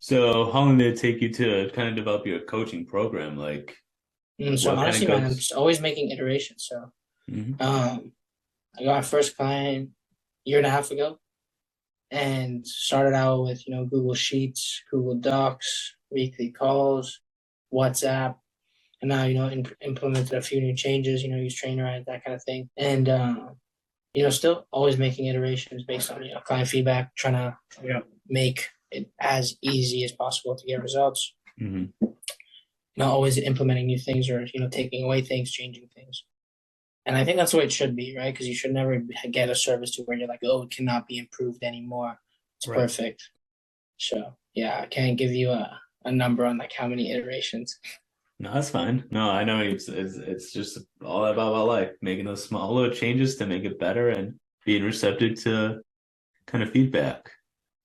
So how long did it take you to kind of develop your coaching program? Like So what kind of honestly, man, I'm coach? just always making iterations. So Hmm. um, I got my first client a year and a half ago, and started out with Google Sheets, Google Docs, weekly calls, WhatsApp, and now implemented a few new changes. Use Trainerize, that kind of thing, and still always making iterations based on client feedback, trying to make it as easy as possible to get results. Hmm. Always implementing new things or taking away things, changing things. And I think that's the way it should be, right? Because you should never get a service to where you're like, oh, it cannot be improved anymore. It's Right. perfect. So yeah, I can't give you a number on like how many iterations. No, that's fine. No, I know it's just all about life, making those small little changes to make it better and being receptive to kind of feedback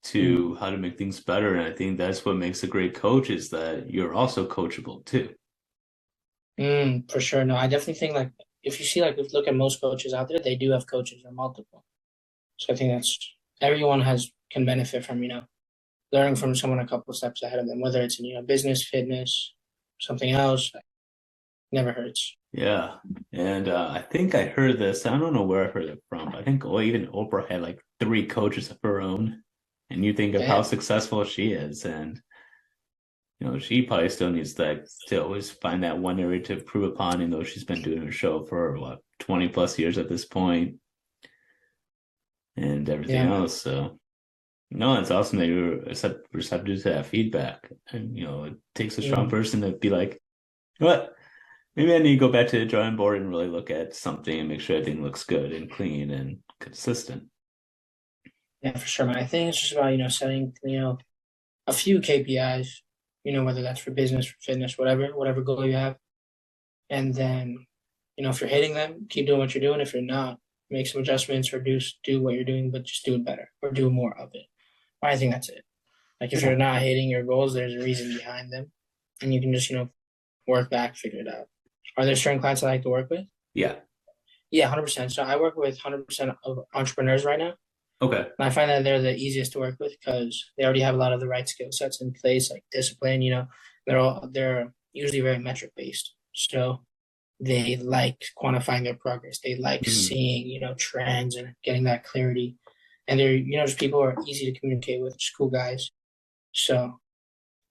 Mm. to how to make things better. And I think that's what makes a great coach is that you're also coachable too. For sure. No, I definitely think like if you see like if you look at most coaches out there, they do have coaches or multiple. So I think that's everyone has can benefit from learning from someone a couple steps ahead of them, whether it's in business, fitness, something else. Never hurts. Yeah. And I think I heard this. I don't know where I heard it from. I think even Oprah had like three coaches of her own. And you think of how Damn. successful she is. And, she probably still needs to always find that one area to improve upon, even though she's been doing her show for what, 20 plus years at this point and everything Yeah, man. else. So, no, it's awesome that you're receptive to that feedback. And, it takes a strong Mm. person to be like, what? Maybe I need to go back to the drawing board and really look at something and make sure everything looks good and clean and consistent. Yeah, for sure, man. I think it's just about, setting, a few KPIs, whether that's for business, for fitness, whatever goal you have. And then, if you're hitting them, keep doing what you're doing. If you're not, make some adjustments or do what you're doing, but just do it better or do more of it. I think that's it. Like if you're Yeah. not hitting your goals, there's a reason behind them. And you can just, work back, figure it out. Are there certain clients I like to work with? Yeah. Yeah, 100%. So I work with 100% of entrepreneurs right now. Okay. And I find that they're the easiest to work with because they already have a lot of the right skill sets in place, like discipline. They're usually very metric based, so they like quantifying their progress. They like Mhm. seeing trends and getting that clarity, and they're just people who are easy to communicate with, just cool guys. So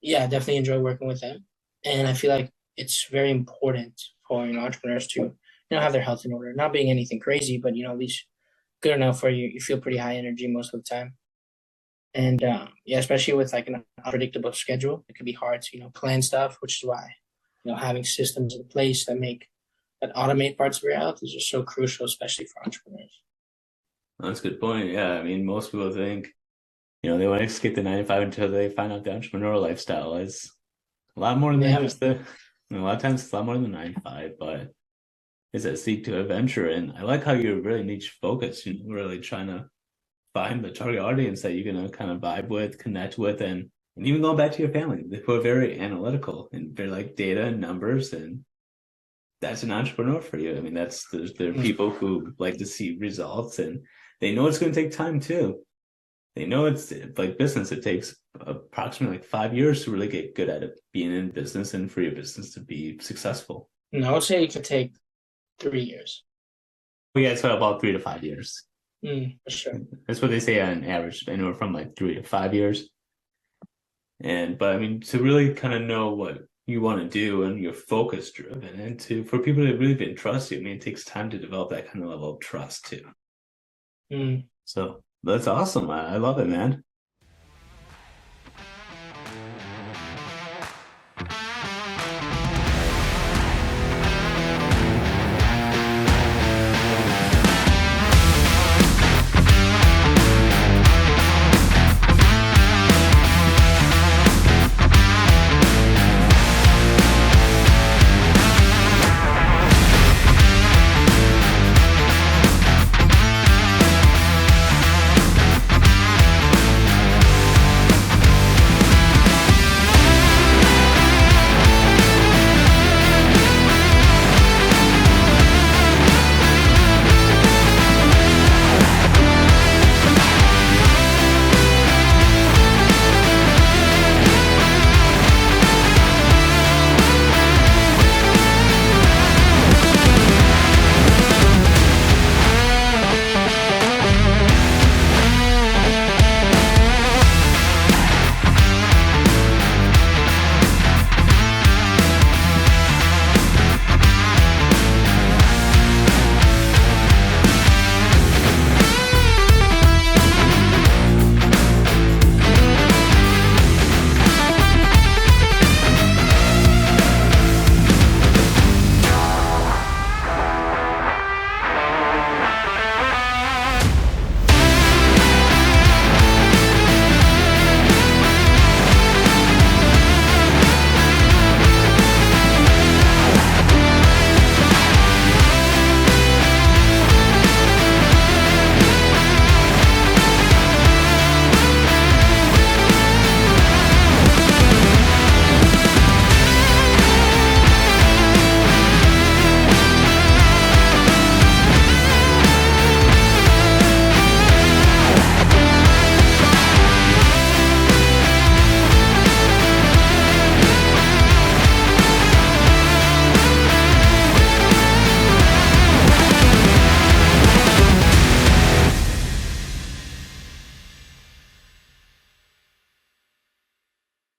yeah, I definitely enjoy working with them, and I feel like it's very important for entrepreneurs to have their health in order, not being anything crazy, but at least good enough where you feel pretty high energy most of the time. And yeah, especially with like an unpredictable schedule, it can be hard to plan stuff, which is why having systems in place that automate parts of your health is just so crucial, especially for entrepreneurs. That's a good point. Yeah. I mean, most people think, they want to escape the 9 to 5 until they find out the entrepreneurial lifestyle is a lot more than Yeah, just man. a lot of times it's a lot more than 9 to 5, but it's a seek to adventure. And I like how you're really niche focused, really trying to find the target audience that you're gonna kind of vibe with, connect with, and even going back to your family. They were very analytical and very like data and numbers, and that's an entrepreneur for you. I mean, there are Mm. people who like to see results, and they know it's going to take time too. They know it's like business. It takes approximately like 5 years to really get good at it, being in business and for your business to be successful. And I would say it could take 3 years. But yeah, it's about 3 to 5 years. For sure. That's what they say on average, anywhere from like 3 to 5 years. But I mean, to really kind of know what you want to do and you're focus driven, and for people to really trust you, I mean, it takes time to develop that kind of level of trust too. Mm. So that's awesome. I love it, man.